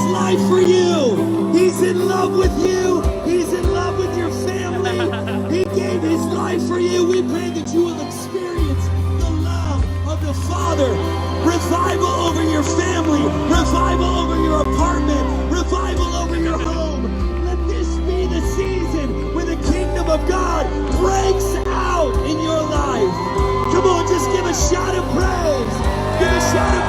his life for you. He's in love with you. He's in love with your family. He gave his life for you. We pray that you will experience the love of the Father. Revival over your family. Revival over your apartment. Revival over your home. Let this be the season where the kingdom of God breaks out in your life. Come on, just give a shout of praise. Give a shout of